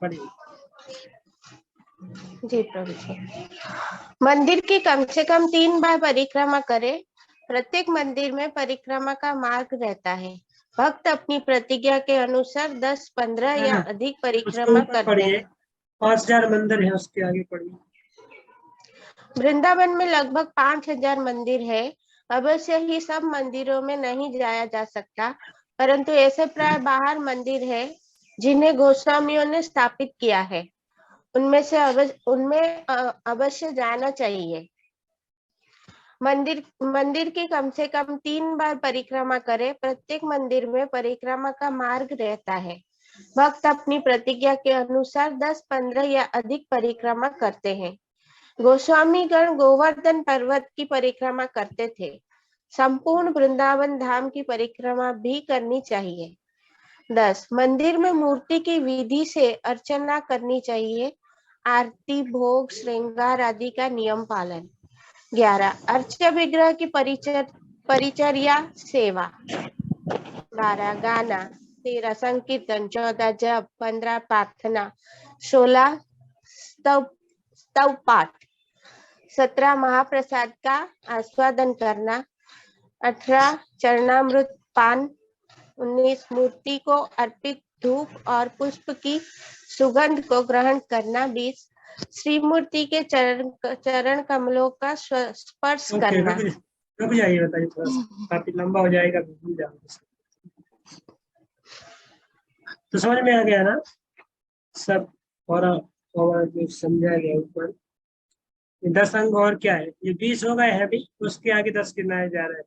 पढ़िए। जी प्रभु जी। मंदिर की कम से कम 3 बार परिक्रमा करे। प्रत्येक मंदिर में परिक्रमा का मार्ग रहता है। भक्त अपनी प्रतिज्ञा के अनुसार 10, 15 है या ना, अधिक उसके परिक्रमा ऊपर करते पढ़िए। हैं। 5000 मंदिर है, उसके आगे पढ़िए। वृंदावन में लगभग 5000 मंदिर है। अवश्य ही सब मंदिरों में नहीं जाया जा सकता, परंतु ऐसे प्राय बाहर मंदिर है जिन्हें गोस्वामियों ने स्थापित किया है। उनमें अवश्य जाना चाहिए। मंदिर की कम से कम 3 बार परिक्रमा करे। प्रत्येक मंदिर में परिक्रमा का मार्ग रहता है। भक्त अपनी प्रतिज्ञा के अनुसार 10, 15 या अधिक परिक्रमा करते हैं। गोस्वामी गण गोवर्धन पर्वत की परिक्रमा करते थे। संपूर्ण वृंदावन धाम की परिक्रमा भी करनी चाहिए। 10, मंदिर में मूर्ति की विधि से अर्चना करनी चाहिए। आरती, भोग, श्रृंगार आदि का नियम पालन। 11, अर्च्य विग्रह की परिचर्या सेवा। 12, गाना। 13, संकीर्तन। 14, जप। 15, प्रार्थना। 16, स्तव पाठ। 17, महाप्रसाद का आस्वादन करना। 18, चरणामृत पान। 19, मूर्ति को अर्पित धूप और पुष्प की सुगंध को ग्रहण करना। 20, श्री मूर्ति के चरण कमलों का स्पर्श करना। रुक जाइए, बताइए थोड़ा सा, काफी लंबा हो जाएगा, भूल जाऊंगा। तो समझ में आ गया ना सब? और जो समझाया गया ऊपर 10 अंग और क्या है, ये 20 हो गए हैं अभी, उसके आगे 10 गिनाए जा रहे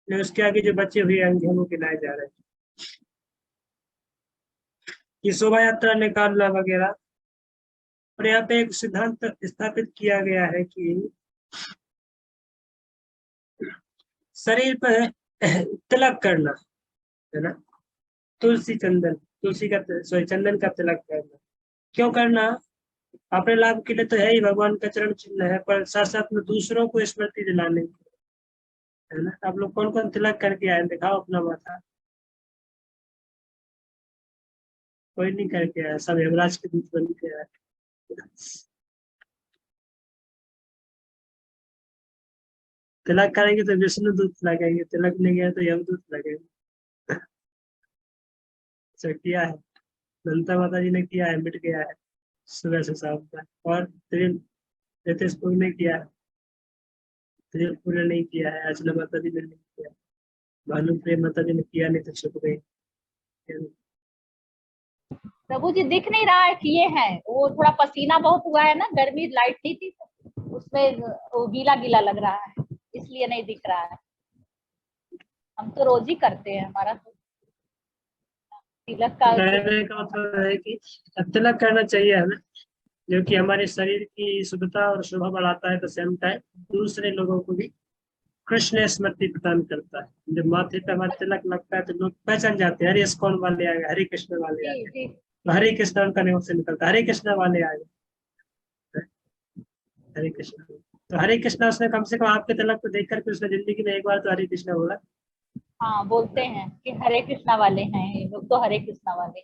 हैं, उसके आगे जो बचे हुए अंग हैं वो गिनाए जा रहे हैं। ये शोभा यात्रा निकालना वगैरह। और यहाँ पे एक सिद्धांत स्थापित किया गया है कि शरीर पर तिलक करना, है ना, तुलसी का चंदन का तिलक करना। क्यों करना? अपने लाभ के लिए तो है ही, भगवान का चरण चिन्ह है, पर साथ साथ में दूसरों को स्मृति दिलाने के लिए, है ना। आप लोग कौन कौन तिलक करके आए, दिखाओ अपना माथा। कोई नहीं करके आया, सब यमराज के दूत बन के आए। तिलक करेंगे तो विष्णु दूत लगेंगे, तिलक नहीं गया तो यमदूत लगेंगे। अच्छा किया है, ललिता माता जी ने किया है, मिट गया है सुबह से शाम तक। और रितेशपुर ने किया है, त्रिपुर ने नहीं किया है, अर्चना माता जी ने नहीं किया, भानु प्रेम माता जी ने किया, नहीं तो छुप गई। प्रभु जी दिख नहीं रहा है किए हैं, वो थोड़ा पसीना बहुत हुआ है ना, गर्मी, लाइट नहीं थी तो उसमें वो गीला गीला लग रहा है, इसलिए नहीं दिख रहा है। हम तो रोज ही करते हैं, हमारा तो तिलक का कहने का मतलब है कि तिलक करना चाहिए हमें, जो कि हमारे शरीर की शुद्धता और शोभा बढ़ाता है, तो सेम टाइम दूसरे लोगों को भी कृष्ण स्मृति प्रदान करता है। जब माथे पे हमारा तिलक लगता है तो लोग पहचान जाते हैं, हरे इस्कॉन वाले आ गए, हरे कृष्ण वाले आ जी गए, जी तो हरे कृष्ण उनका नाम से निकलता है, हरे कृष्ण वाले आ गए, हरे कृष्ण। तो हरे कृष्ण उसने कम से कम आपके तिलक को देख करके उसने जिंदगी में एक बार तो हरे कृष्ण बोला। हाँ, बोलते हैं कि हरे कृष्णा वाले हैं ये लोग, तो हरे कृष्णा वाले।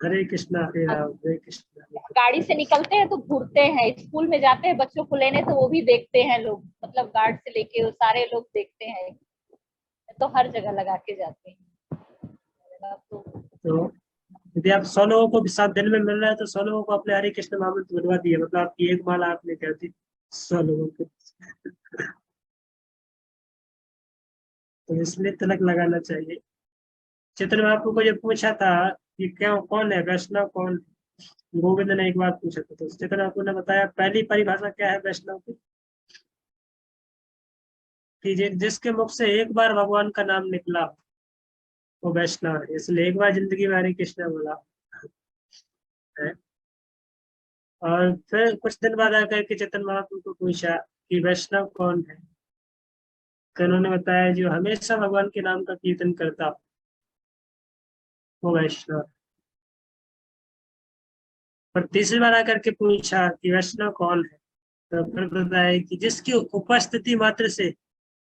हरे कृष्णा हरे राम हरे कृष्णा हरे कृष्णा। गाड़ी से निकलते हैं तो घूरते हैं, स्कूल में जाते हैं बच्चों को लेने तो वो भी देखते हैं लोग, मतलब गार्ड से लेके वो सारे लोग देखते हैं, तो हर जगह लगा के जाते हैं। तो यदि आप 100 लोगों को भी 7 दिन में मिल रहा है तो 100 लोगों को अपने हरे कृष्ण नाम से बनवा दिए, मतलब आपकी एक माला आपने कर दी 100 लोगों को। तो इसलिए तिलक लगाना चाहिए। चित्र में आपको ये पूछा था कि क्या कौन है वैष्णव, कौन है? गोविंद ने एक बार पूछा था, तो चित्र आपको ने बताया पहली परिभाषा क्या है वैष्णव की, कि जिसके मुख से एक बार भगवान का नाम निकला वो वैष्णव है। इसलिए एक बार जिंदगी में हरे कृष्ण बोला है। और फिर कुछ दिन बाद आकर के चेतन महाप्रभु को पूछा कि वैष्णव कौन है, तो उन्होंने बताया जो हमेशा भगवान के नाम का कीर्तन करता हो वो वैष्णव। पर तीसरी बार आकर के पूछा कि वैष्णव कौन है, तो फिर बताया कि जिसकी उपस्थिति मात्र से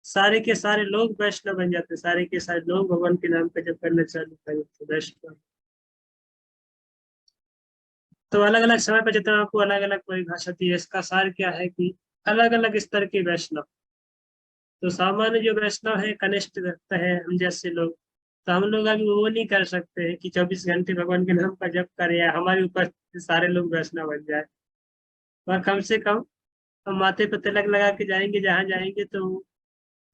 सारे के सारे लोग वैष्णव बन जाते, सारे के सारे लोग भगवान के नाम का जप करना चालू कर देते, वैष्णव। तो अलग अलग समय पर चेतना को अलग अलग परिभाषा दी है। इसका सार क्या है कि अलग अलग स्तर के वैष्णव, तो सामान्य जो वैष्णव है कनिष्ठ रखते हैं हम जैसे लोग, तो हम लोग अभी वो नहीं कर सकते हैं कि 24 घंटे भगवान के नाम का जप करें या हमारे ऊपर सारे लोग वैष्णव बन जाए। और कम से कम हम माथे पर तिलक लगा के जाएंगे जहाँ जाएंगे, तो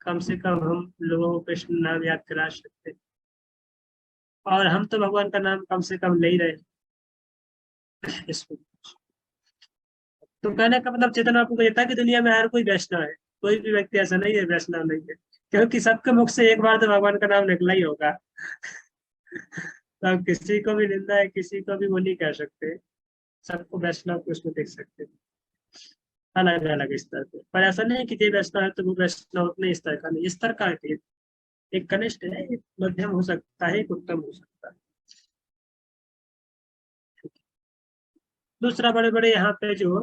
कम से कम हम लोगों को कृष्ण नाम याद करा सकते हैं। और हम तो भगवान का नाम कम से कम ले ही रहे इसको। तो कहने का मतलब चेतन आपको कहता है कि दुनिया में हर कोई वैष्णव है, कोई भी व्यक्ति ऐसा नहीं है वैष्णव नहीं है, क्योंकि सबके मुख से एक बार तो भगवान का नाम निकला ही होगा। तो आप किसी को भी निंदा है, किसी को भी वो नहीं कह सकते, सबको वैष्णव को उसमें देख सकते हैं अलग अलग स्तर पे। पर ऐसा नहीं कि ये वैष्णव है तो वो वैष्णव अपने स्तर का नहीं, स्तर का है, एक कनिष्ठ है, एक मध्यम हो सकता है, एक उत्तम हो सकता है। दूसरा बड़े बड़े यहाँ पे जो,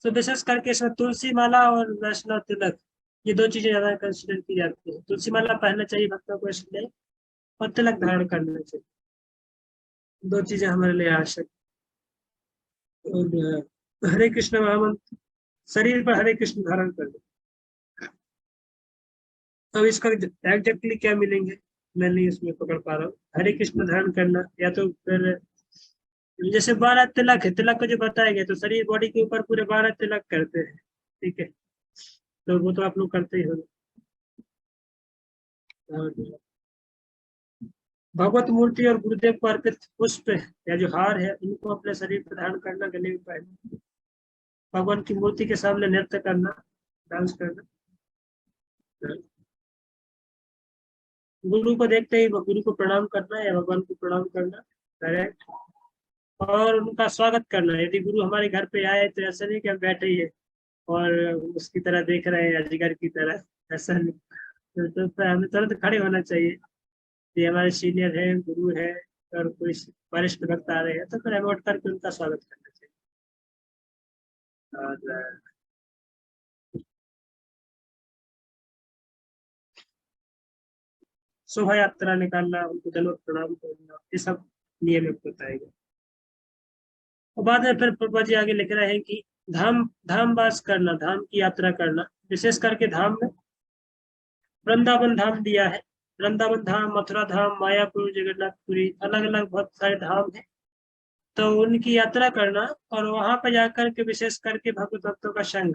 तो विशेष करके इसमें तुलसी माला और वैष्णव तिलक, ये दो चीजें ज्यादा कंसिडर की जाती है। तुलसी माला पहनना चाहिए भक्तों को इसलिए, और तिलक धारण करना चाहिए, दो चीजें हमारे लिए आवश्यक। और हरे कृष्ण महामंत्र शरीर पर हरे कृष्ण धारण कर लो। अब इसका एग्जैक्टली क्या मिलेंगे मैं नहीं इसमें पकड़ पा रहा हूँ। हरे कृष्ण धारण करना, या तो फिर जैसे 12 तिलक है, तिलक को जो बताया गया, तो शरीर बॉडी के ऊपर पूरे 12 तिलक करते हैं, ठीक है, तो वो तो आप लोग करते ही हो। और भगवत मूर्ति और गुरुदेव को अर्पित पुष्प या जो हार है उनको अपने शरीर पर धारण करना, गले में पहनना, भगवान की मूर्ति के सामने नृत्य करना, डांस करना, गुरु को देखते ही गुरु को प्रणाम करना या भगवान को प्रणाम करना करेक्ट, और उनका स्वागत करना। यदि गुरु हमारे घर पे आए तो ऐसा नहीं कि हम बैठे ही है और उसकी तरह देख रहे हैं अजगर की तरह, ऐसा नहीं। तो हमें तुरंत खड़े होना चाहिए, ये हमारे सीनियर है, गुरु है, और कोई वरिष्ठ भक्त आ रहे हैं तो फिर हमें उठ करके उनका स्वागत करना चाहिए। और शोभा यात्रा निकालना, उनको दंडवत प्रणाम करना, ये सब नियम बताए गए। और बाद में फिर प्रभा जी आगे लिख रहे हैं कि धाम धाम वास करना, धाम की यात्रा करना, विशेष करके धाम में वृंदावन धाम दिया है। वृंदावन धाम, मथुरा धाम, मायापुर, जगन्नाथपुरी, अलग अलग बहुत सारे धाम है, तो उनकी यात्रा करना और वहां पर जाकर के विशेष करके भगवत भक्तों का संग,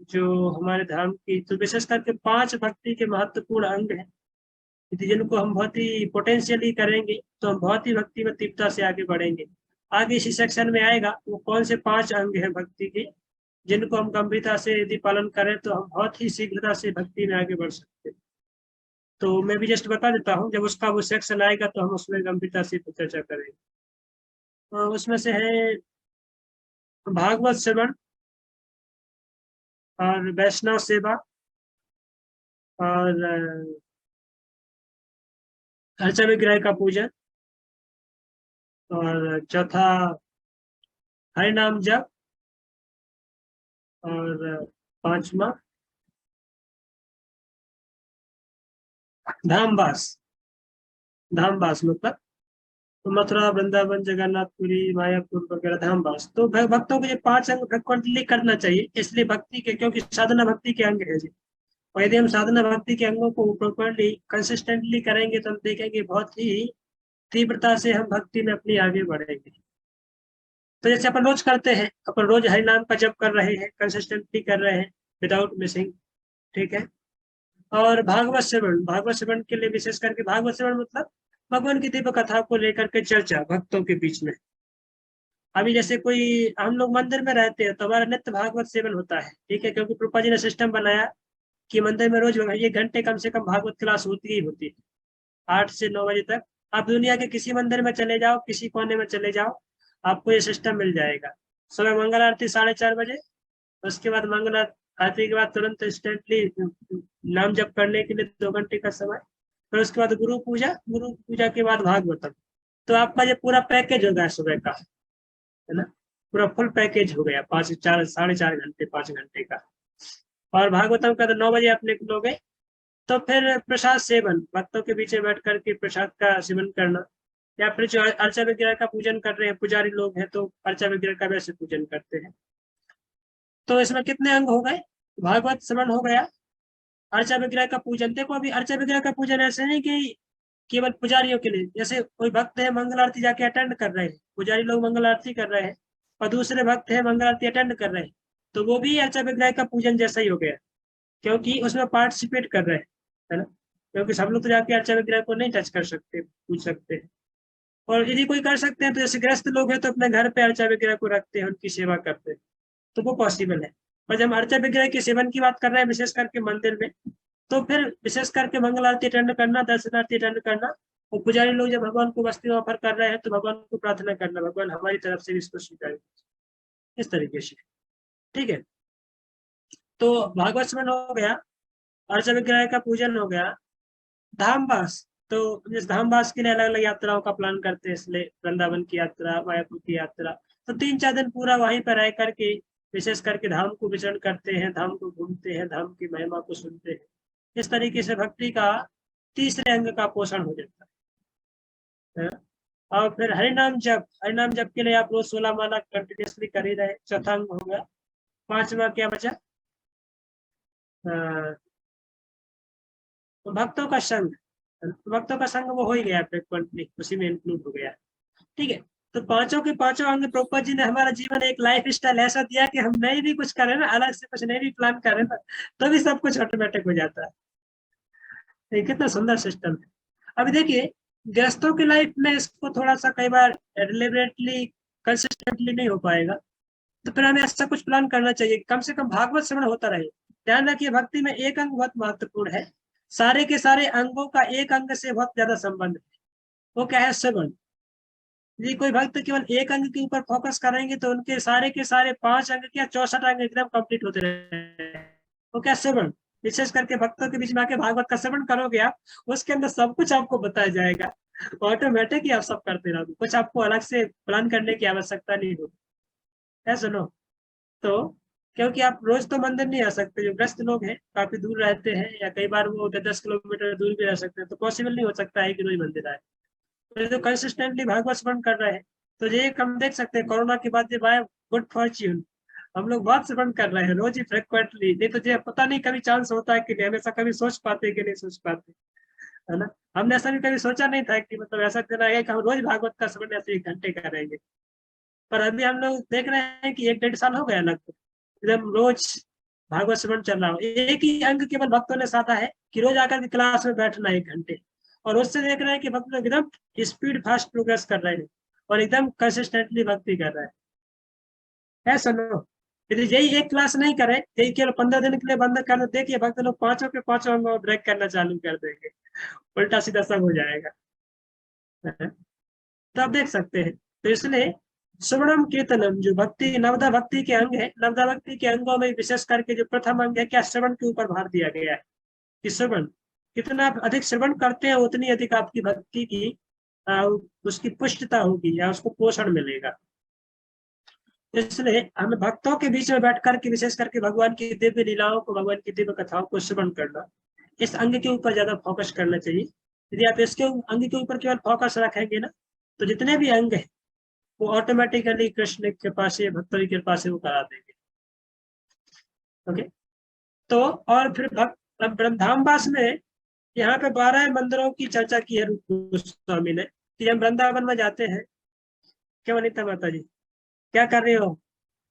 जो हमारे धाम की, तो विशेष करके 5 भक्ति के महत्वपूर्ण अंग हैं, जिनको हम बहुत ही पोटेंशियली करेंगे तो हम बहुत ही भक्ति में तीव्रता से आगे बढ़ेंगे। आगे इसी सेक्शन में आएगा वो कौन से 5 अंग हैं भक्ति के, जिनको हम गंभीरता से यदि पालन करें तो हम बहुत ही शीघ्रता से भक्ति में आगे बढ़ सकते हैं। तो मैं भी जस्ट बता देता हूँ, जब उसका वो सेक्शन आएगा तो हम उसमें गंभीरता से चर्चा करेंगे। उसमें से है भागवत श्रवण और वैष्णव सेवा और अर्चा विग्रह का पूजन, और चौथा हरि नाम जप, और 5वां धामवास। धामवास मतलब तो मथुरा, वृंदावन, जगन्नाथपुरी, मायापुर वगैरह धामवास। तो भक्तों को ये 5 अंग फ्रिक्वेंटली करना चाहिए, इसलिए भक्ति के, क्योंकि साधना भक्ति के अंग है जी। और यदि हम साधना भक्ति के अंगों को प्रॉपरली कंसिस्टेंटली करेंगे तो हम देखेंगे बहुत ही तीव्रता से हम भक्ति में अपनी आगे बढ़ेंगे। तो जैसे अपन रोज करते हैं, अपन रोज हरि नाम का जप कर रहे हैं, कंसिस्टेंटली कर रहे हैं विदाउट मिसिंग, ठीक है। और भागवत श्रवण, भागवत श्रवण के लिए विशेष करके भागवत श्रवण मतलब भगवान की दिव्य कथा को लेकर के चर्चा भक्तों के बीच में। अभी जैसे कोई, हम लोग मंदिर में रहते हैं तो हमारा नित्य भागवत सेवन होता है, ठीक है, क्योंकि प्रभुपा जी ने सिस्टम बनाया कि मंदिर में रोज 1 घंटे कम से कम भागवत क्लास होती ही होती है, 8 से 9 बजे तक। आप दुनिया के किसी मंदिर में चले जाओ, किसी कोने में चले जाओ, आपको ये सिस्टम मिल जाएगा। सुबह मंगल आरती 4:30 बजे, उसके बाद मंगल आरती के बाद तुरंत इंस्टेंटली नाम जप करने के लिए 2 घंटे का समय, फिर उसके बाद गुरु पूजा, गुरु पूजा के बाद भागवतम। तो आपका ये पूरा पैकेज हो गया सुबह का, है ना, पूरा फुल पैकेज हो गया 4.5 घंटे 5 घंटे का। और भागवतम का तो 9 बजे आप निकलोगे। तो फिर प्रसाद सेवन, भक्तों के बीच में बैठ करके प्रसाद का सेवन करना, या फिर जो अर्चा विग्रह का पूजन कर रहे हैं पुजारी लोग हैं तो अर्चा विग्रह का वैसे पूजन करते हैं। तो इसमें कितने अंग हो गए? भागवत श्रवण हो गया, अर्चा विग्रह का पूजन। देखो अभी अर्चा विग्रह का पूजन ऐसे नहीं कि केवल पुजारियों के लिए, जैसे कोई भक्त है मंगल आरती जाके अटेंड कर रहे हैं, पुजारी लोग मंगल आरती कर रहे हैं और दूसरे भक्त है मंगल आरती अटेंड कर रहे हैं, तो वो भी अर्चा विग्रह का पूजन जैसा ही हो गया, क्योंकि उसमें पार्टिसिपेट कर रहे हैं, है ना। क्योंकि सब लोग तो जाके अर्चा विग्रह को नहीं टच कर सकते, पूछ सकते हैं। और यदि कोई कर सकते हैं तो जैसे गृहस्थ लोग हैं तो अपने घर पे अर्चा विग्रह को रखते हैं, उनकी सेवा करते हैं, तो वो पॉसिबल है। और जब हम अर्चा विग्रह के सेवन की बात कर रहे हैं विशेष करके मंदिर में, तो फिर विशेष करके मंगल आरती अटेंड करना, दर्शन आरती अटेंड करना, और पुजारी लोग जब भगवान को वस्तु ऑफर कर रहे हैं तो भगवान को प्रार्थना करना, भगवान हमारी तरफ से भी इसको स्वीकार, इस तरीके से, ठीक है। तो भागवत स्मरण हो गया, अर्चा विग्रह का पूजन हो गया। धामवास, तो इस धामवास के लिए अलग अलग यात्राओं का प्लान करते हैं, इसलिए वृंदावन की यात्रा, मायापुर की यात्रा, तो 3-4 दिन पूरा वहीं पर रह करके विशेष करके धाम को विचरण करते हैं, धाम को घूमते हैं, धाम की महिमा को सुनते हैं। इस तरीके से भक्ति का तीसरे अंग का पोषण हो जाता है। और फिर हरिनाम जप, हरिनाम जप के लिए आप रोज 16 माला कंटिन्यूसली कर ही रहे, चौथा अंग हो गया। 5वां क्या बचा? तो भक्तों का संग, भक्तों का संग वो हो ही गया फ्रिक्वेंटली, उसी में इंक्लूड हो गया, ठीक है। तो पांचों के पांचों अंग प्रभुपाद जी ने हमारा जीवन एक लाइफ स्टाइल ऐसा दिया कि हम नहीं भी कुछ करें ना, अलग से कुछ नहीं भी प्लान करें ना, तो भी सब कुछ ऑटोमेटिक हो जाता है। ये कितना सुंदर सिस्टम है। अभी देखिए गृहस्थों की लाइफ में इसको थोड़ा सा कई बार डिलिबरेटली कंसिस्टेंटली नहीं हो पाएगा, तो फिर हमें ऐसा कुछ प्लान करना चाहिए, कम से कम भागवत श्रवण होता रहे। ध्यान रखिए भक्ति में एक अंग बहुत महत्वपूर्ण है, सारे के सारे अंगों का एक अंग से बहुत ज्यादा संबंध है, वो क्या है? श्रवण। यदि कोई भक्त केवल एक अंग के ऊपर फोकस करेंगे तो उनके सारे के सारे 5 अंग क्या 64 अंग एकदम कंप्लीट होते रहेंगे। वो क्या? श्रवण। विशेष करके भक्तों के बीच में आके भागवत का श्रवण करोगे आप, उसके अंदर सब कुछ आपको बताया जाएगा, ऑटोमेटिक ही आप सब करते रहोगे, कुछ आपको अलग से प्लान करने की आवश्यकता नहीं होगी, है सुनो। तो क्योंकि आप रोज तो मंदिर नहीं आ सकते, जो ग्रस्त लोग हैं काफी दूर रहते हैं, या कई बार वो 10 किलोमीटर दूर भी रह सकते हैं, तो पॉसिबल नहीं हो सकता है कि रोज मंदिर आए। तो कंसिस्टेंटली भागवत श्रवण कर रहे हैं, तो ये हम देख सकते हैं कोरोना के बाद जब आए, गुड फॉर्च्यून, हम लोग बहुत श्रवण कर रहे हैं रोज ही फ्रिक्वेंटली। नहीं तो जो पता नहीं कभी चांस होता है कि नहीं, हमेशा कभी सोच पाते कि नहीं सोच पाते, है ना। हमने ऐसा भी कभी सोचा नहीं था कि मतलब ऐसा दिन आएगा कि हम रोज भागवत का श्रवण ऐसे 1 घंटे करेंगे, पर अभी हम लोग देख रहे हैं कि 1-1.5 साल हो गया लगभग एकदम रोज भागवत श्रवण चल रहा हो। एक ही अंग केवल भक्तों ने साधा है कि रोज आकर के क्लास में बैठना 1 घंटे, और उससे देख रहे हैं कि भक्त लोग एकदम स्पीड फास्ट प्रोग्रेस कर रहे हैं और एकदम कंसिस्टेंटली भक्ति कर रहे हैं। सुनो, यदि यही एक क्लास नहीं करे, यही केवल 15 दिन के लिए बंद कर दो, देखिए भक्त लोग 5 के 5 अंग ब्रेक करना चालू कर देंगे, उल्टा सीधा सब हो जाएगा। तो आप देख सकते हैं, तो इसलिए श्रवणम कीर्तनम, जो भक्ति नवदा भक्ति के अंग है, नवदा भक्ति के अंगों में विशेष करके जो प्रथम अंग है, क्या श्रवण के ऊपर भार दिया गया है कि श्रवण कितना आप अधिक श्रवण करते हैं उतनी अधिक आपकी भक्ति की उसकी पुष्टता होगी या उसको पोषण मिलेगा। इसलिए हमें भक्तों के बीच में बैठ करके विशेष करके भगवान की दिव्य लीलाओं को, भगवान की दिव्य कथाओं को श्रवण करना, इस अंग के ऊपर ज्यादा फोकस करना चाहिए। यदि आप इसके अंग के ऊपर केवल फोकस रखेंगे ना, तो जितने भी अंग है वो ऑटोमेटिकली कृष्ण की कृपा से, भक्तों की कृपा से वो करा देंगे। ओके, तो और फिर धामवास में यहाँ पे 12 मंदिरों की चर्चा की है रूप गोस्वामी ने कि हम वृंदावन में जाते हैं। क्यों अनिता माता जी, क्या कर रही हो?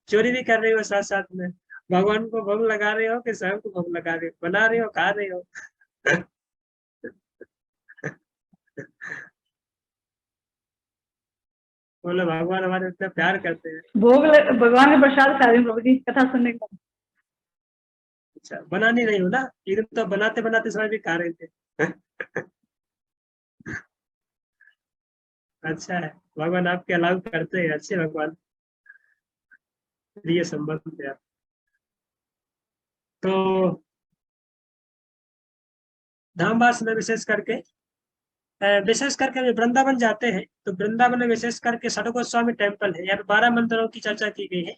चोरी भी कर रही हो, साथ साथ में भगवान को भोग लगा रहे हो कि स्वयं को भोग लगा रहे हो, बना रहे हो, खा रहे हो? बोलो भगवान हमारे इतना प्यार करते हैं। भगवान के प्रसाद खा रही हूँ प्रभु जी, कथा सुनने के बाद। अच्छा, बना नहीं रही हो ना? एक तो बनाते बनाते समय भी खा रहे थे। अच्छा है, भगवान आपके अलाउ करते हैं, अच्छे भगवान, ये संबंध है। तो धामवास में विशेष करके वृंदावन जाते हैं, तो वृंदावन में विशेष करके षड गोस्वामी टेम्पल है, यहाँ पे 12 मंदिरों की चर्चा की गई है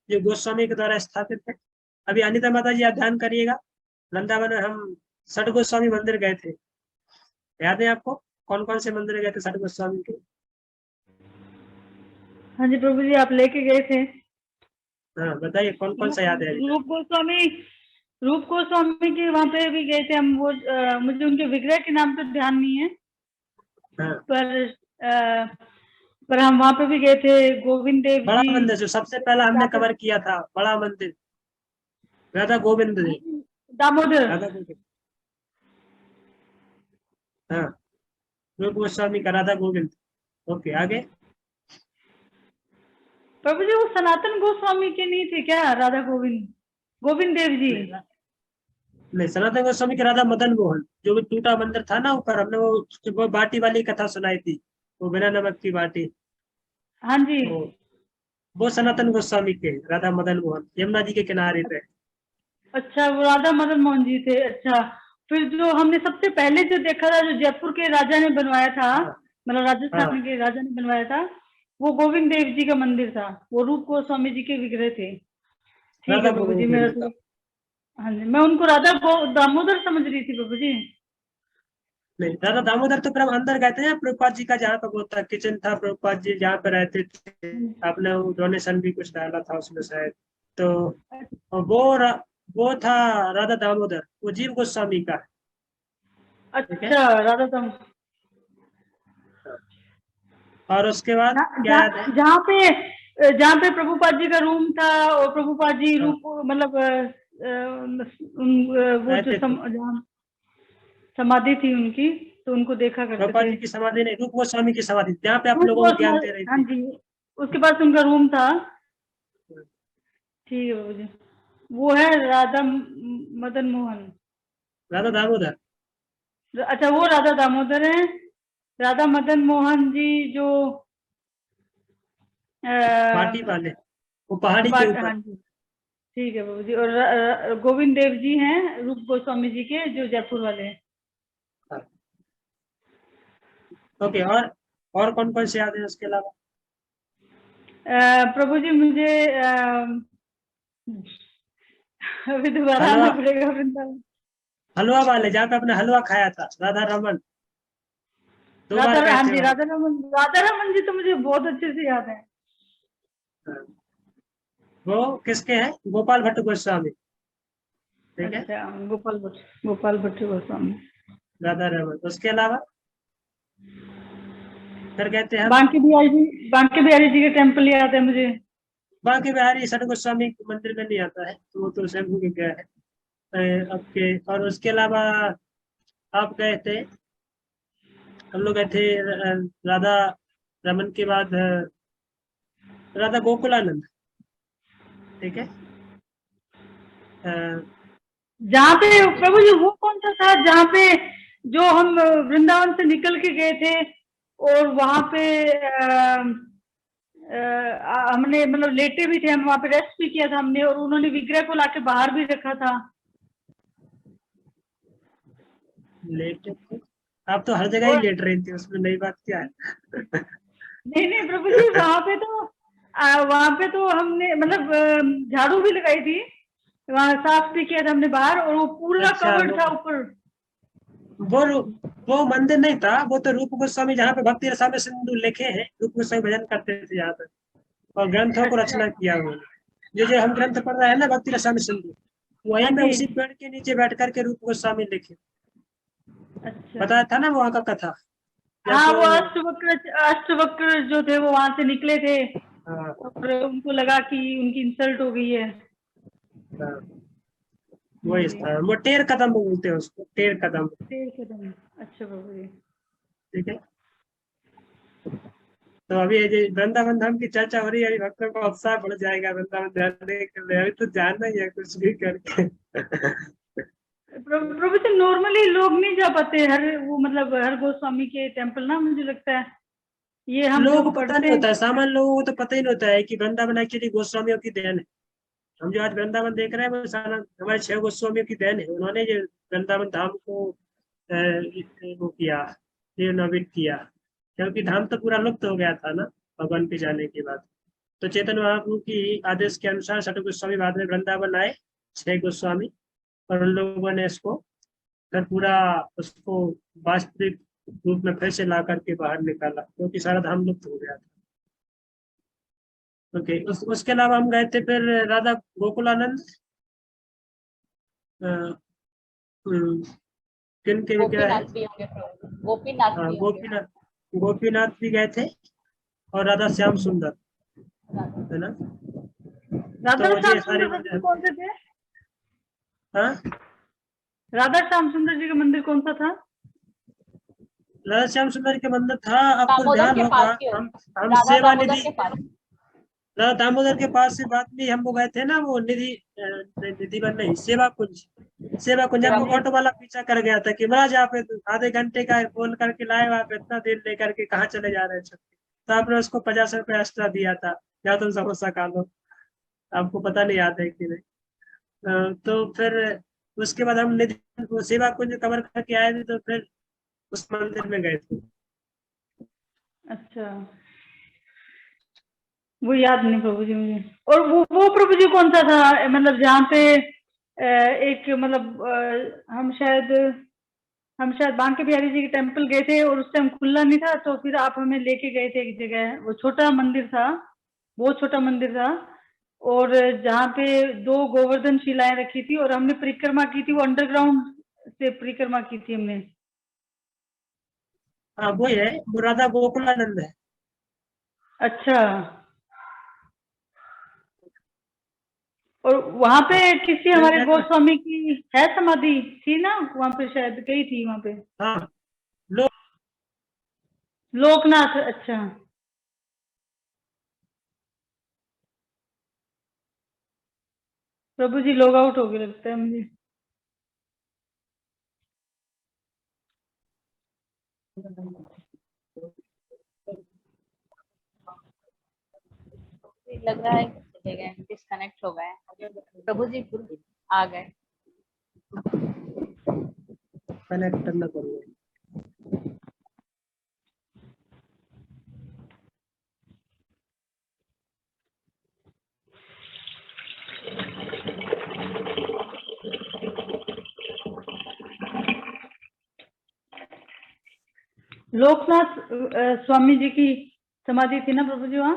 जो गोस्वामी के द्वारा स्थापित है। अभी अनिता माता जी आप ध्यान करिएगा, वृंदावन में हम षड गोस्वामी मंदिर गए थे, याद है आपको? कौन कौन से मंदिर गए थे षट गोस्वामी के? हाँ जी प्रभु जी, आप लेके गए थे। हाँ बताइए, कौन कौन सा याद है अभी तक? रूप गोस्वामी के वहाँ पे भी गए थे हम। वो मुझे उनके विग्रह के नाम तो ध्यान नहीं है, हाँ, पर हम वहाँ पे भी गए थे। गोविंद देव बड़ा जी, मंदिर जो सबसे पहला हमने कवर किया था, बड़ा मंदिर राधा गोविंद जी। दामोदर। राधा गोविंद, हाँ, रूप गोस्वामी का राधा गोविंद। ओके, आगे। प्रभु जी, वो सनातन गोस्वामी के नहीं थे क्या राधा गोविंद? गोविंद देव जी। नहीं, सनातन गोस्वामी के राधा मदन मोहन, जो भी टूटा मंदिर था ना ऊपर, हमने वो बाटी वाली कथा सुनाई थी, वो बिना नमक की बाटी। हाँ जी। वो सनातन गोस्वामी के राधा मदन मोहन, यमुना जी के किनारे पे। अच्छा, वो राधा मदन मोहन जी थे। अच्छा, फिर जो हमने सबसे पहले जो देखा था, जो जयपुर के राजा ने बनवाया था, हाँ, मतलब राजस्थान के राजा ने बनवाया था, वो गोविंद देव जी का मंदिर था। वो रूप गोस्वामी जी के विग्रह थे। ठीक राधा है प्रभु जी, मेरा गोविंद का। तो हाँ जी, मैं उनको दामोदर समझ रही थी प्रभु जी। नहीं, राधा दामोदर तो फिर हम अंदर गए थे ना, प्रभुपाद जी का जहाँ पे वो था, किचन था, प्रभुपाद जी जहाँ पे रहते थे। आपने वो डोनेशन भी कुछ डाला था उसमें शायद, तो वो था राधा दामोदर, वो जीव गोस्वामी का। ठीक है, अच्छा, राधा दाम। और उसके बाद क्या याद है? जहाँ पे प्रभुपाद जी का रूम था, और प्रभुपाद जी हाँ, रूप मतलब वो जो रहते थे। जहाँ समाधि थी उनकी, तो उनको देखा करते प्रभुपाद थे। जी की समाधि नहीं, रूप गोस्वामी की समाधि, जहाँ पे आप उसके लोगों को पास ज्ञान दे रही हाँ थी। जी, उसके पास उनका रूम था। ठीक है बाबू जी। वो है राधा मदन मोहन। राधा दामोदर, अच्छा, वो राधा दामोदर है। राधा मदन मोहन जी जो बाटी अ, वाले, वो पहाड़ी के ऊपर। हाँ जी, ठीक है बाबू जी। और गोविंद देव जी हैं रूप गोस्वामी जी के, जो जयपुर वाले हैं। हाँ, ओके, और कौन कौन से याद है उसके अलावा? प्रभु जी, मुझे अभी दोबारा हलवा, आना पड़ेगा वृंदावन। हलवा वाले, जहाँ पे आपने हलवा खाया था, राधा रमन, 2 बार गए हाँ थे जी, वहां। राधा रमन जी तो मुझे बहुत अच्छे से याद है। हाँ, वो किसके हैं? गोपाल भट्ट गोस्वामी। ठीक है, अच्छा, गोपाल भट्ट गोस्वामी। राधा रमन। उसके अलावा फिर कहते हैं हम बांके बिहारी जी के टेम्पल याद है मुझे। बांके बिहारी षट गोस्वामी मंदिर में नहीं आता है, तो वो तो शंभू के गया है। आपके और उसके अलावा आप गए थे, हम लोग गए थे राधा रमन के बाद राधा गोकुलानंद। ठीक है, अ, जहाँ पे प्रभु जी, वो कौन सा था जहाँ पे जो हम वृंदावन से निकल के गए थे, और वहां पे हमने मतलब लेटे भी थे, हम वहां पे रेस्ट भी किया था हमने, और उन्होंने विग्रह को लाके बाहर भी रखा था। लेट थे। आप तो हर जगह ही और लेट रही थी, उसमें नई बात क्या है? नहीं नहीं प्रभु जी, वहां पे तो हमने मतलब झाड़ू भी लगाई थी, वहां साफ भी किया था हमने बाहर, और वो पूरा अच्छा, कवर्ड था ऊपर। वो वो मंदिर नहीं था, वो तो रूप गोस्वामी जहाँ पे भक्ति रसामृत सिंधु लिखे हैं, रूप गोस्वामी भजन करते थे यहाँ पे, और ग्रंथों को अच्छा। रचना किया उन्होंने। जो हम ग्रंथ पढ़ रहे हैं ना, भक्ति रसामृत सिंधु, वहीं हाँ पे जी। उसी पेड़ के नीचे बैठ करके रूप गोस्वामी लिखे। अच्छा। बताया था ना वहाँ का कथा, जब हाँ, वो अष्टवक्र जो थे वो वहां से निकले थे, हाँ, और उनको लगा कि उनकी इंसल्ट हो गई है। हाँ, हाँ वही जी। था, वो टेर कदम बोलते हैं उसको, टेर कदम। तेल कदम। अच्छा बाबू जी। ठीक है, तो अभी ये जो वृंदावन धाम की चर्चा हो रही है, अभी भक्तों का उत्साह बढ़ जाएगा वृंदावन जाने के लिए, अभी तो जानना ही है कुछ भी करके। प्रभु जी, नॉर्मली लोग नहीं जा पाते हर वो मतलब हर गोस्वामी के टेम्पल ना, मुझे लगता है। ये हम लोगों जो को पता नहीं पढ़ते होता है, हैं। सामान्य लोगों को तो पता ही नहीं होता है कि वृंदावन एक्चुअली गोस्वामियों की देन है। हम जो आज वृंदावन देख रहे हैं, वो सारा हमारे 6 गोस्वामियों की देन है। उन्होंने जो वृंदावन धाम को वो किया, रिनोवेट किया, क्योंकि धाम तो पूरा लुप्त हो गया था ना भगवान के जाने के बाद। तो चैतन्य महाप्रभु की आदेश के अनुसार छठ गोस्वामी बाद में वृंदावन आए, 6 गोस्वामी, और उन लोगों ने इसको फिर पूरा उसको वास्तविक रूप में फिर से ला करके बाहर निकाला, क्योंकि सारा धाम लुप्त हो गया था। ओके, उसके अलावा हम गए थे फिर राधा गोकुलानंद, अ, हम्म, किन के विग्रह है? गोपीनाथ भी होंगे प्रभु, गोपीनाथ हाँ, भी होंगे। गोपीनाथ, गोपीनाथ भी गए थे, और राधा श्याम सुंदर, है ना? राधा तो श्याम ये सारी सुंदर मंदिर जगह। कौन से थे? हाँ, राधा श्याम सुंदर जी का मंदिर कौन सा था? राधा श्याम सुंदर के मंदिर था, आपको दामोदर ध्यान के होगा। पास ही हो, हम राधा सेवा दामोदर निधि, के पास। राधा दामोदर के पास से बात नहीं, हम वो गए थे ना, वो निधि निधि वन नहीं, सेवा कुंज, सेवा कुंज। सेवा हमको कुंज। ऑटो वाला पीछा कर गया था कि महाराज आप आधे घंटे का फोन करके लाए हो, आप इतना देर लेकर के कहाँ चले जा रहे हैं छुट्टी? तो आपने उसको 50 रुपये एक्स्ट्रा दिया था, या तुम समोसा खा लो। आपको पता नहीं, याद है कि नहीं? तो फिर उसके बाद हम निधि वो सेवा कुंज कवर करके आए थे, तो फिर उस मंदिर में गए थे। अच्छा, वो याद नहीं प्रभु जी मुझे। और वो प्रभु जी कौन सा था, मतलब जहाँ पे एक मतलब हम शायद बांके बिहारी जी के टेम्पल गए थे और उस टाइम खुला नहीं था, तो फिर आप हमें लेके गए थे एक जगह, वो छोटा मंदिर था, बहुत छोटा मंदिर था, और जहाँ पे 2 गोवर्धन शिलाएं रखी थी और हमने परिक्रमा की थी, वो अंडरग्राउंड से परिक्रमा की थी हमने। हाँ, वही है, वो राधा गोकुलानंद है। अच्छा, और वहां पे किसी मिल हमारे गया ना? गोस्वामी की है समाधि, थी ना वहां पे, शायद गई थी वहां पे। हाँ, लोग। लोकनाथ, अच्छा। प्रभु जी लॉग आउट हो गए लगता है मुझे। लग रहा है कि चले गए, डिस्कनेक्ट हो गए। प्रभु जी आ गए। कनेक्ट करना पड़ेगा। लोकनाथ स्वामी जी की समाधि थी ना प्रभु जी वहाँ?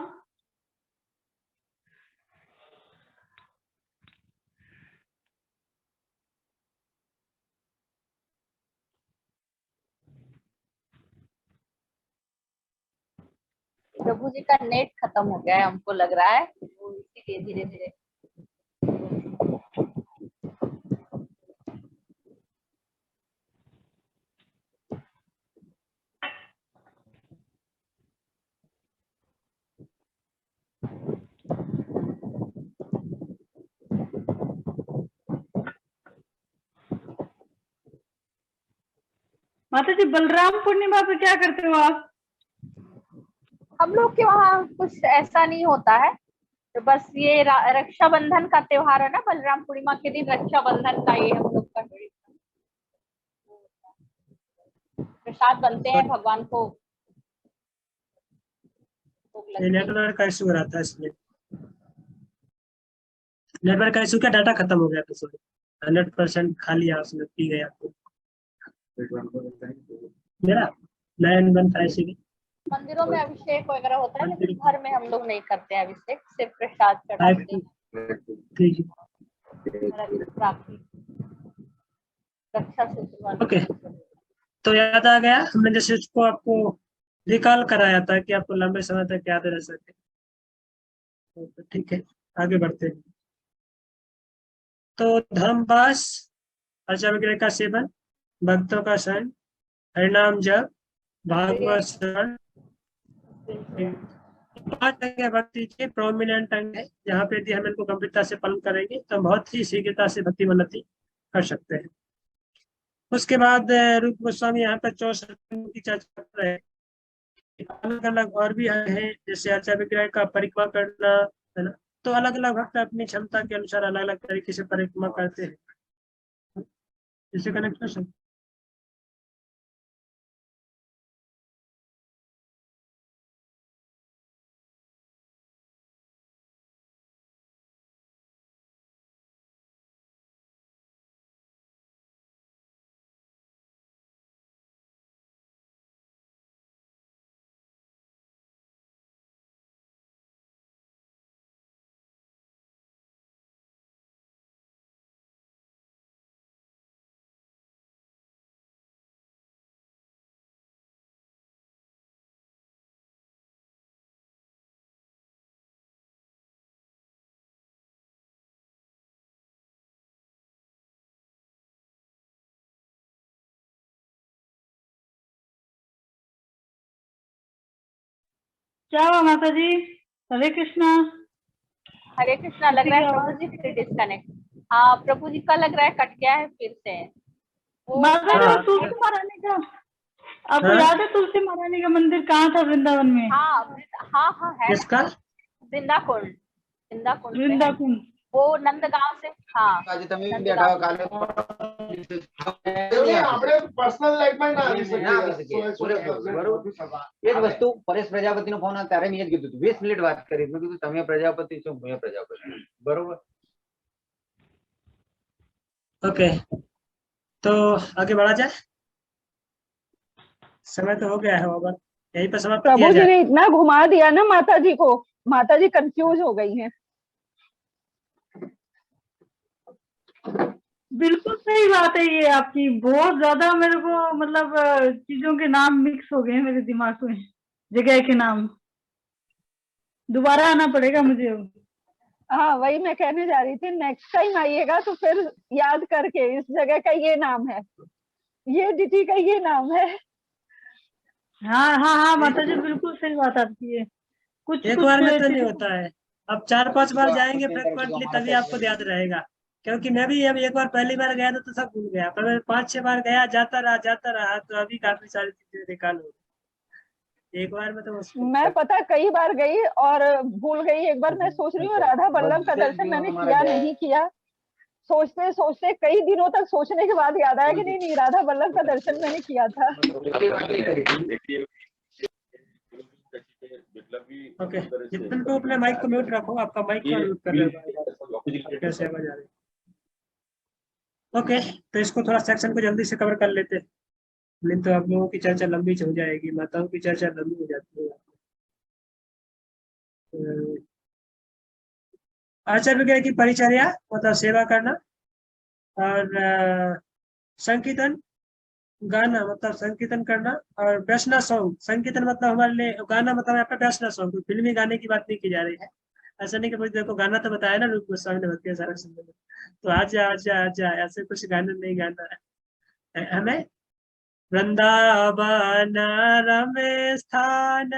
प्रभु जी का नेट खत्म हो गया है, हमको लग रहा है, वो इसीलिए धीरे धीरे। माता जी बलराम पूर्णिमा पे क्या करते हो आप? हम लोग के वहाँ कुछ ऐसा नहीं होता है, तो बस ये रक्षाबंधन का त्योहार है ना, बलराम पूर्णिमा के दिन रक्षाबंधन का ये हम लोग का प्रसाद बनते हैं भगवान को, भोग ये लगते हैं। नेटवर्क का इशू हो रहा था, इसलिए नेटवर्क का इशू, क्या डाटा खत्म हो गया था, सॉरी। 100% खाली है, उसमें पी गया तो मेरा 915 मंदिरों में अभिषेक वगैरह होता है, लेकिन 1 घर में हम लोग नहीं करते हैं अभिषेक, सिर्फ प्रसाद चढ़ाते 5 हैं। 3 राखी रक्षा से ओके। तो याद आ गया, हमने जैसे उसको आपको रिकॉल कराया था कि आपको लंबे समय तक याद रह सके। तो ठीक है, आगे बढ़ते हैं। तो धर्मवास, अर्चा वगैरह का सेवन, भक्तों का शरण, हरिनाम जप, भागवत श्रवण, 5 अंग है भक्ति के, प्रोमिनेंट अंग है, जहाँ पे यदि हम इनको गंभीरता से पालन करेंगे तो बहुत ही शीघ्रता से भक्ति उन्नति कर सकते हैं। उसके बाद रूप गोस्वामी यहाँ पर 64 की चर्चा कर रहे हैं। अलग अलग और भी है, जैसे अर्चा विग्रह का परिक्रमा करना, है ना? तो अलग अलग भक्त अपनी क्षमता के अनुसार अलग अलग तरीके से परिक्रमा करते हैं। इससे कनेक्ट कर सकते हैं। क्या हुआ माता जी? हरे कृष्णा। हरे कृष्णा। लग रहा है प्रभु जी फिर डिस्कनेक्ट। हाँ प्रभु जी का लग रहा है कट गया है फिर से। वो माता जी, मैं वो हाँ तुलसी महारानी का, आपको हाँ, याद है तुलसी महारानी का मंदिर कहाँ था वृंदावन में? हाँ हाँ हाँ है ना। किसका? वृंदाकुंड, वृंदाकुंड पे है वृंदाकुंज। वो नंदगांव से। हाँ આજે તમે બેઠા नंदगांव હો કાલે આપણે પર્સનલ લાઈફમાં ના આવી ના આવી શકીએ શકીએ. બરોબર. એ જ વસ્તુ પરેશ પ્રજાપતિનો ફોન આવે ત્યારે મેં એ જ કીધું હતું 20 મિનિટ વાત કરી. મેં કીધું તમે પ્રજાપતિ છો, હું પ્રજાપતિ. બરોબર. ओके, तो आगे बढ़ा जाए, समय तो हो गया है, अब यहीं पर समाप्त किया प्रभु जी जाए। ने इतना घुमा दिया ना माता जी को, माता जी कंफ्यूज हो गई हैं। बिल्कुल सही बात है ये आपकी, बहुत ज्यादा मेरे को मतलब चीजों के नाम मिक्स हो गए हैं मेरे दिमाग में, जगह के नाम। दोबारा आना पड़ेगा मुझे अब। हाँ वही मैं कहने जा रही थी, नेक्स्ट टाइम आइएगा तो फिर याद करके इस जगह का ये नाम है, ये तिथि का ये नाम है। हाँ हाँ हाँ माता जी, बिल्कुल सही बात आपकी है। कुछ एक कुछ बार में तो नहीं चीजें- होता है, अब 4-5 बार जाएंगे फ्रिक्वेंटली तभी आपको याद रहेगा, क्योंकि मैं भी अब एक बार पहली बार गया था तो सब भूल गया, पर मैं 5-6 बार गया, जाता रहा तो अभी काफी सारी चीजें रिकॉल हो गई। एक बार में तो मुश्किल। मैं पता कई बार गई और भूल गई। एक बार मैं सोच रही हूँ राधा वल्लभ का दर्शन मैंने किया नहीं किया, सोचते सोचते कई दिनों तक सोचने के बाद याद आया कि नहीं नहीं राधा वल्लभ का दर्शन मैंने किया था। ओके, जितने को अपने माइक को म्यूट रखो, आपका माइक को म्यूट कर रहे कैसे आवाज आ रही। ओके, तो इसको थोड़ा सेक्शन को जल्दी से कवर कर लेते हैं, नहीं तो आप लोगों की चर्चा लंबी हो जाएगी, माताओं की चर्चा लंबी हो जाती है। आचार्य विग्रह की परिचर्या मतलब सेवा करना, और संकीर्तन गाना मतलब संकीर्तन करना, और वैष्णव सॉन्ग। संकीर्तन मतलब हमारे लिए, गाना मतलब यहाँ पे वैष्णव सॉन्ग, फिल्मी गाने की बात नहीं की जा रही है। ऐसा नहीं कि मुझे देखो गाना तो बताया ना रूप गोस्वामी ने भक्ति सारा सुंदर, तो आजा आजा आजा ऐसे कुछ गाना नहीं गाना है हमें। वृंदावन रमे स्थान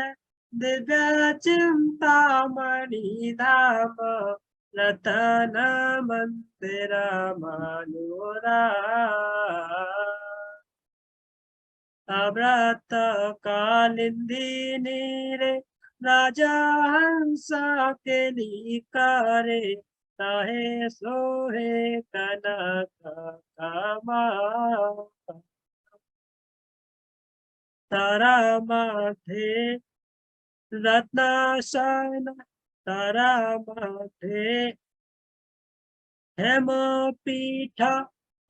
दिव्य चिंतामणि धाम, रतन मंदिर मनोरा, अव्रत कालिंदी रे राजा हंस के निकारे, ताहे सोहे कनक कमा, तारा माथे रत्नासन, तारा माथे हेम पीठा,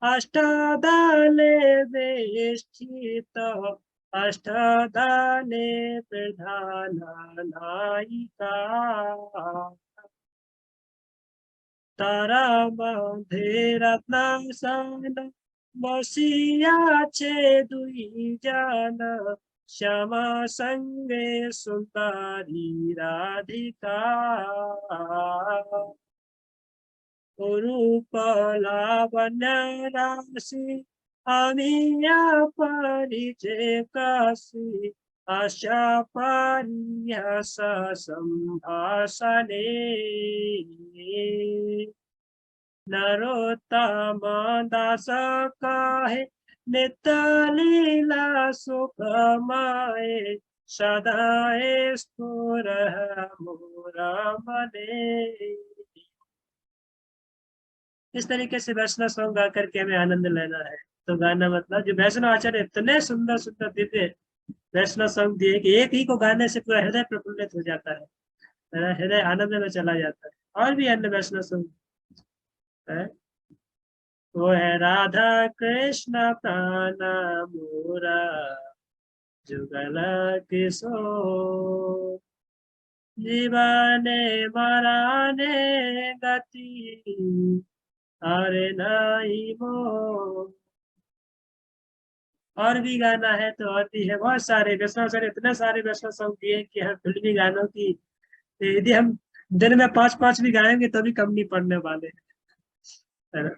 अष्टदले वेष्टित, अष्टदले प्रधान नायिका, तारा मध्ये रत्नासन, बसियाछे दुई जन, श्यामा संगे सुंदरी राधिका, रूप लावण्य राशि अमीया परिचय काशी, आशा परिहस संभाषणे, नरोत्तम दास कहे नित्य लीला सुखमय, सदाए स्फुर मोर मने। इस तरीके से वैष्णव सॉन्ग गा करके हमें आनंद लेना है। तो गाना मतलब जो वैष्णव आचार्य इतने सुंदर सुंदर दिव्य वैष्णव सॉन्ग दिए कि एक ही को गाने से पूरा हृदय प्रफुल्लित हो जाता है, मेरा हृदय आनंद में चला जाता है। और भी अन्य वैष्णव सॉन्ग है, वो है राधा कृष्ण प्राण मोरा, जुगल किशोर, जीवने मराने गति, अरे नहीं वो। और भी गाना है तो और भी है, बहुत सारे वैष्णव सर इतने सारे वैष्णव सॉन्ग दिए कि हम फिल्मी गानों की यदि हम दिन में 5-5 भी गाएंगे तो भी कम नहीं पड़ने वाले हैं।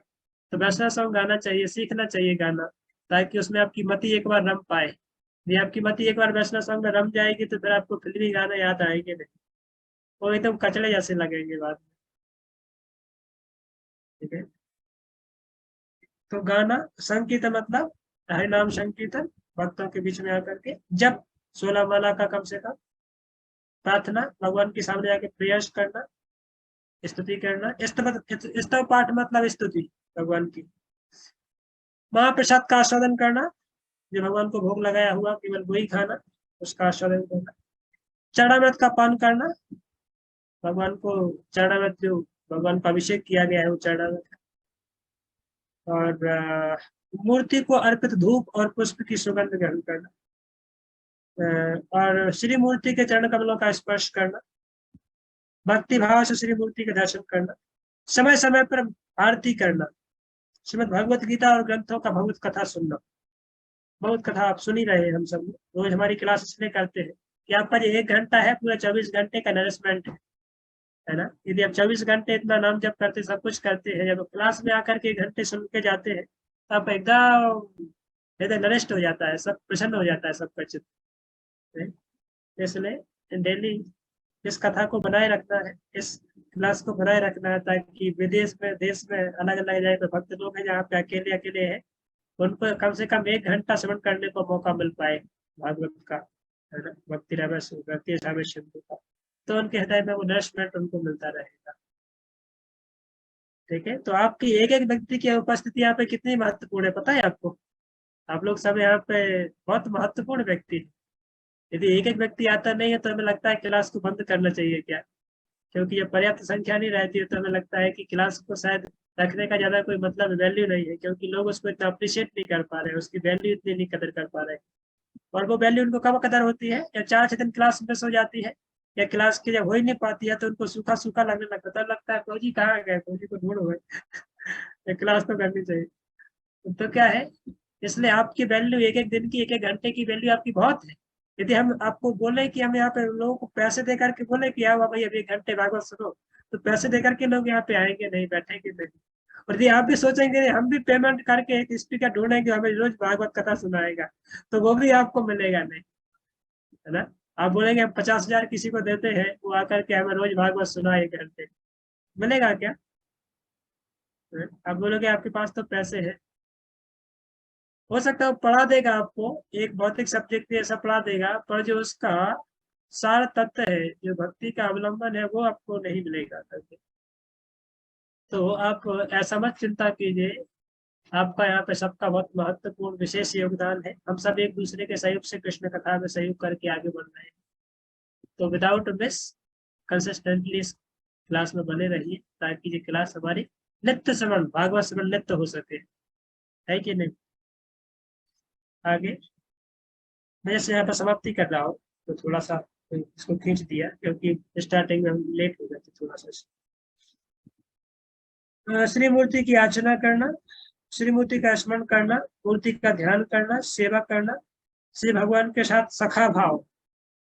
तो वैष्णव सॉन्ग गाना चाहिए, सीखना चाहिए गाना, ताकि उसमें आपकी मति एक बार रम पाए। यदि आपकी मति एक बार वैष्णव संग में रम जाएगी तो फिर आपको फिल्मी गाने याद आएंगे नहीं, वो एकदम कचड़े जैसे लगेंगे बाद में। ठीक है, तो गाना संकीर्तन मतलब हरि नाम संकीर्तन, भक्तों के बीच में आकर के जब 16 माला का कम से कम, प्रार्थना भगवान के सामने जाके प्रयास करना, स्तुति करना, स्तव पाठ मतलब स्तुति भगवान की, महाप्रसाद का आस्वादन करना, जो भगवान को भोग लगाया हुआ केवल वही खाना, उसका आस्वादन करना, चरणामृत का पान करना, भगवान को चरणामृत जो भगवान का अभिषेक किया गया है वो चरणामृत, और मूर्ति को अर्पित धूप और पुष्प की सुगंध ग्रहण करना, और श्री मूर्ति के चरण कमलों का स्पर्श करना, भक्ति भाव से श्री मूर्ति के दर्शन करना, समय समय पर आरती करना, श्रीमद् भगवत गीता और ग्रंथों का भगवत कथा सुनना। बहुत कथा आप सुन ही रहे हैं, हम सब रोज हमारी क्लास इसलिए करते हैं कि आपका जो 1 घंटा है पूरा 24 घंटे का नरिशमेंट है ना। यदि आप 24 घंटे इतना नाम जप करते, सब कुछ करते हैं, जब क्लास में आकर के 1 घंटे सुन के जाते हैं तो आप एकदम नरिष्ट हो जाता है, सब प्रसन्न हो जाता है, सबका चित्त। इसलिए डेली इस कथा को बनाए रखना है, इस क्लास को बनाए रखना है, ताकि विदेश में देश में अलग अलग जगह पे भक्त लोग हैं जहाँ पे अकेले अकेले हैं, उनको कम से कम 1 घंटा श्रवण करने को मौका मिल पाए भागवत का, है ना, भक्ति रामेश्वर सिंधु का, तो उनके हृदय में वो नरिशमेंट उनको मिलता रहेगा। ठीक है, तो आपकी एक एक व्यक्ति की उपस्थिति यहाँ पे कितनी महत्वपूर्ण है पता है आपको? आप लोग सब यहाँ पे बहुत महत्वपूर्ण व्यक्ति है। यदि एक एक व्यक्ति आता नहीं है तो हमें लगता है क्लास को बंद करना चाहिए क्या, क्योंकि जब पर्याप्त संख्या नहीं रहती है तो हमें लगता है कि क्लास को शायद रखने का ज्यादा कोई मतलब वैल्यू नहीं है, क्योंकि लोग उसको इतना अप्रिशिएट नहीं कर पा रहे हैं, उसकी वैल्यू इतनी नहीं कदर कर पा रहे हैं। और वो वैल्यू उनको कब कदर होती है, या 4-6 दिन क्लास मिस हो जाती है, या क्लास की जब हो ही नहीं पाती है तो उनको सूखा सूखा लगने लगता, तब लगता है फौजी कहाँ गए, फौजी को ढूंढ गए क्लास तो करनी चाहिए। तो क्या है, इसलिए आपकी वैल्यू एक एक दिन की, एक एक घंटे की वैल्यू आपकी बहुत है। यदि हम आपको बोले कि हम यहाँ पे लोगों को पैसे दे करके बोले कि आओ भाई अभी 1 घंटे भागवत सुनो, तो पैसे दे करके लोग यहाँ पे आएंगे नहीं, बैठेंगे नहीं। और यदि आप भी सोचेंगे हम भी पेमेंट करके एक स्पीकर ढूंढेंगे हमें रोज भागवत कथा सुनाएगा, तो वो भी आपको मिलेगा नहीं, है ना। आप बोलेंगे हम 50,000 किसी को देते हैं, वो आकर के हमें रोज भागवत सुना 1 घंटे, मिलेगा क्या? आप बोलोगे आपके पास तो पैसे है, हो सकता है वो पढ़ा देगा आपको, एक भौतिक सब्जेक्ट भी ऐसा पढ़ा देगा, पर जो उसका सार तत्व है, जो भक्ति का अवलंबन है, वो आपको नहीं मिलेगा करके। तो आप ऐसा मत चिंता कीजिए, आपका यहाँ पे सबका बहुत महत्वपूर्ण विशेष योगदान है। हम सब एक दूसरे के सहयोग से कृष्ण कथा में सहयोग करके आगे बढ़ रहे हैं। तो विदाउट मिस कंसिस्टेंटली इस क्लास में बने रहिए, ताकि ये क्लास हमारी नित्य श्रवण, भागवत श्रवण नित्य हो सके, है कि नहीं। आगे मैं जैसे यहाँ पर समाप्ति कर रहा हूँ, तो थोड़ा सा इसको खींच दिया, क्योंकि स्टार्टिंग में हम लेट हो गए थे थोड़ा सा। श्री मूर्ति की अर्चना करना, श्री मूर्ति का स्मरण करना, मूर्ति का ध्यान करना, सेवा करना, श्री भगवान के साथ सखा भाव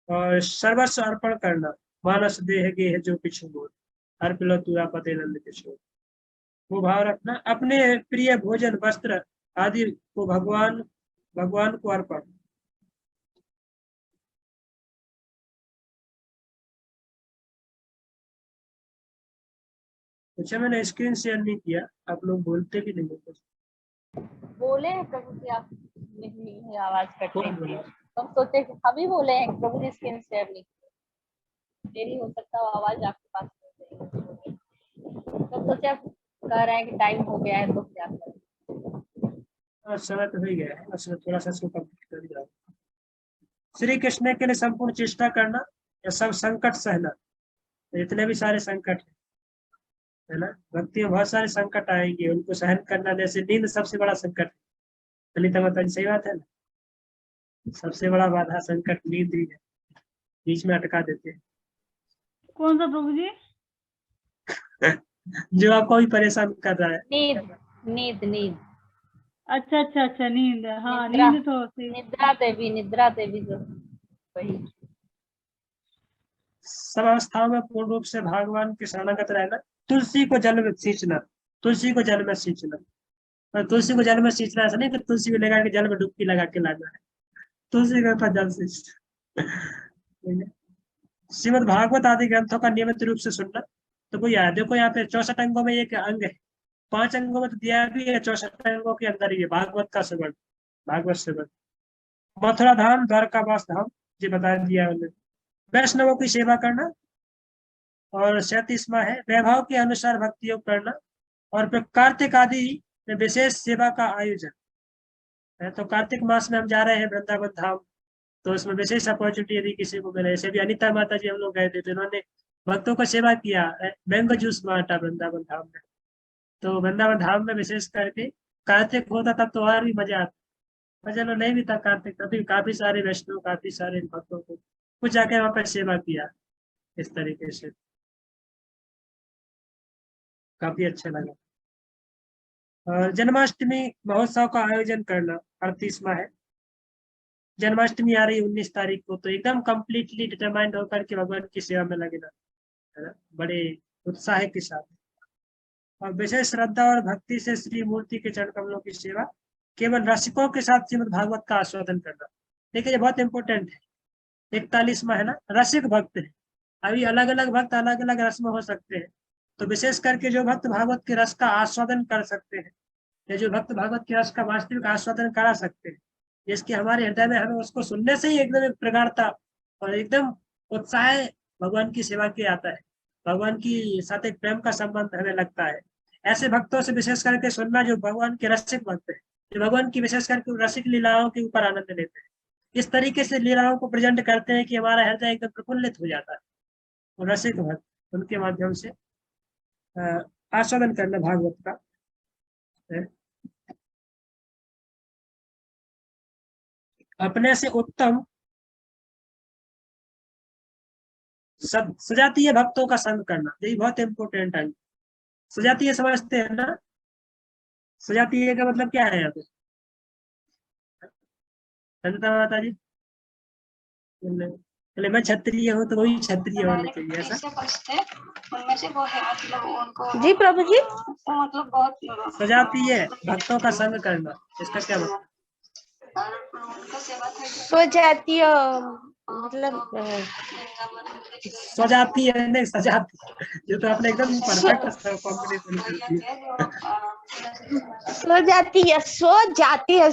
और सर्वस्व अर्पण करना, मानस देह गेह जो पिछु मोर, अर्पिलो तुरा पते नंद किशोर, वो भाव रखना। अपने प्रिय भोजन वस्त्र आदि को भगवान को अर्पण। अच्छा, मैंने स्क्रीन शेयर नहीं किया, आप लोग बोलते भी नहीं हो। बोले हैं प्रभु जी, आप नहीं आवाज कट कौन रही बोला? थी, हम सोचे कि हम ही बोले हैं प्रभु जी स्क्रीन शेयर नहीं किया, देरी हो सकता है आवाज आपके पास नहीं गई। तो सोचे आप कह रहे हैं कि टाइम हो गया है तो क्या करें। समय तो हो ही गया है, असर थोड़ा सा इसको कंप्लीट कर दिया। श्री कृष्ण के लिए संपूर्ण चेष्टा करना या सब संकट सहना, जितने भी सारे संकट है ना, भक्ति में बहुत सारे संकट आएंगे, उनको सहन करना। जैसे नींद सबसे बड़ा संकट है, ललिता माता जी सही बात है ना, सबसे बड़ा बाधा संकट नींद ही है, बीच में अटका देते हैं। कौन सा प्रभु जी? जो आपको भी परेशान कर रहा है। नींद नींद नींद अच्छा अच्छा अच्छा, नींद, हाँ निद्रा। नींद तो सही। निद्रा देवी जो वही। सब अवस्थाओं में पूर्ण रूप से भगवान के शरणागत रहना, तुलसी को जल में सींचना, तुलसी को जल में सींचना। और तुलसी को जल में सींचना ऐसा नहीं कि तुलसी को लगा के जल में डुबकी लगा के लाना है, तुलसी के पास जल शिष्ट। श्रीमद् भागवत आदि ग्रंथों का नियमित रूप से सुनना। तो कोई है, देखो यहाँ पे 64 अंगों में एक अंग है, 5 अंगों में तो दिया भी है, 64 अंगों के अंदर ही है भागवत का श्रवण, भागवत श्रवण। मथुरा धाम, द्वारकावास धाम, ये बता दिया उन्होंने। वैष्णवों की सेवा करना, और 37वां है वैभव के अनुसार भक्ति योग करना, और फिर कार्तिक आदि में विशेष सेवा का आयोजन है। तो कार्तिक मास में हम जा रहे हैं वृंदावन धाम, तो इसमें विशेष अपॉर्चुनिटी यदि किसी को मिले, ऐसे भी अनिता माता जी हम लोग गए थे, तो इन्होंने भक्तों को सेवा किया, मैंगो जूस बांटा वृंदावन धाम में। तो वृंदावन धाम में विशेष करके कार्तिक होता तब तो और भी मजा आता, पर चलो नहीं भी था कार्तिक, तभी काफी सारे वैष्णव, काफी सारे भक्तों को कुछ जाके वहां पर सेवा किया इस तरीके से, काफी अच्छा लगा। और जन्माष्टमी महोत्सव का आयोजन करना 38वां है। जन्माष्टमी आ रही 19 तारीख को, तो एकदम कंप्लीटली डिटरमाइंड होकर के भगवान की सेवा में लगना, है ना, बड़े उत्साह के साथ। और विशेष श्रद्धा और भक्ति से श्री मूर्ति के चरण कमलों की सेवा, केवल रसिकों के साथ श्रीमद् भागवत का आस्वादन करना। देखिए ये बहुत इंपॉर्टेंट है। 41वां है ना, रसिक भक्त है। अभी अलग अलग भक्त अलग अलग रस में हो सकते हैं, तो विशेष करके जो भक्त भागवत के रस का आस्वादन कर सकते हैं, या जो भक्त भागवत के रस का वास्तविक आस्वादन करा सकते हैं, जिसके हमारे हृदय में हमें उसको सुनने से ही एकदम एक प्रगाढ़ता और एकदम उत्साह भगवान की सेवा के आता है, भगवान की साथ एक प्रेम का संबंध हमें लगता है। ऐसे भक्तों से विशेष करके सुनना जो भगवान के रसिक भक्त है, जो भगवान की विशेष करके रसिक लीलाओं के ऊपर आनंद लेते हैं, इस तरीके से लीलाओं को प्रेजेंट करते हैं कि हमारा हृदय एकदम प्रफुल्लित हो जाता है। और रसिक भक्त उनके माध्यम से आस्वादन करना भागवत का है। अपने से उत्तम सजातीय भक्तों का संग करना, यही बहुत इंपॉर्टेंट है। सजातीय समझते हैं ना, सजातीय का मतलब क्या है यहाँ पे, माता जी? पहले मैं क्षत्रिय हूँ तो वही क्षत्रिय होने चाहिए, ऐसा? उनमें से वो है, मतलब उनको जी प्रभु जी। मतलब बहुत सजातीय भक्तों का संग करना, इसका क्या मतलब? स्वजातीय मतलब स्वजातीय नहीं सजाती, ये तो आपने एकदम परफेक्ट कॉम्बिनेशन कर दिया। स्वजातीय, स्वजातीय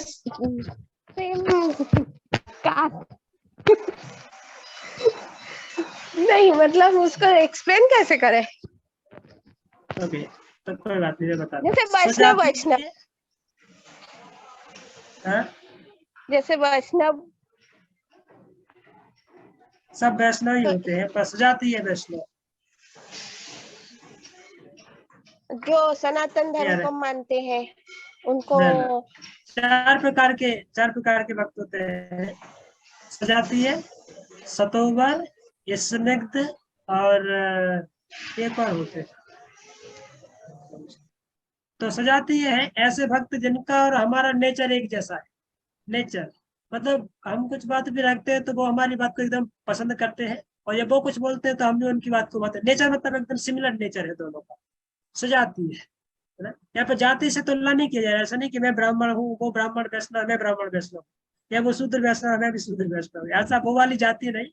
नहीं, मतलब उसको एक्सप्लेन कैसे करें? ओके, तो कोई बात नहीं, बता दो। जैसे वैष्णव, वैष्णव जैसे वैष्णव सब वैष्णव ही होते हैं, पर सजातीय वैष्णव जो सनातन धर्म को मानते हैं उनको चार प्रकार के भक्त होते हैं। सजातीय, सतोवर, स्निग्ध और एक और होते हैं। तो सजातीय है ऐसे भक्त जिनका और हमारा नेचर एक जैसा है। नेचर मतलब हम कुछ बात भी रखते हैं तो वो हमारी बात को एकदम पसंद करते हैं, और जब वो कुछ बोलते हैं तो हम भी उनकी बात को बात। नेचर मतलब एकदम सिमिलर नेचर है दोनों का। सजाती है ना, यहाँ पे जाति से तुलना नहीं किया जाए। ऐसा नहीं कि मैं ब्राह्मण हूँ, वो ब्राह्मण वैष्णव, मैं ब्राह्मण वैष्णव, या वो शूद्र वैष्णव, मैं भी शूद्र वैष्णव, ऐसा वो वाली जाति नहीं।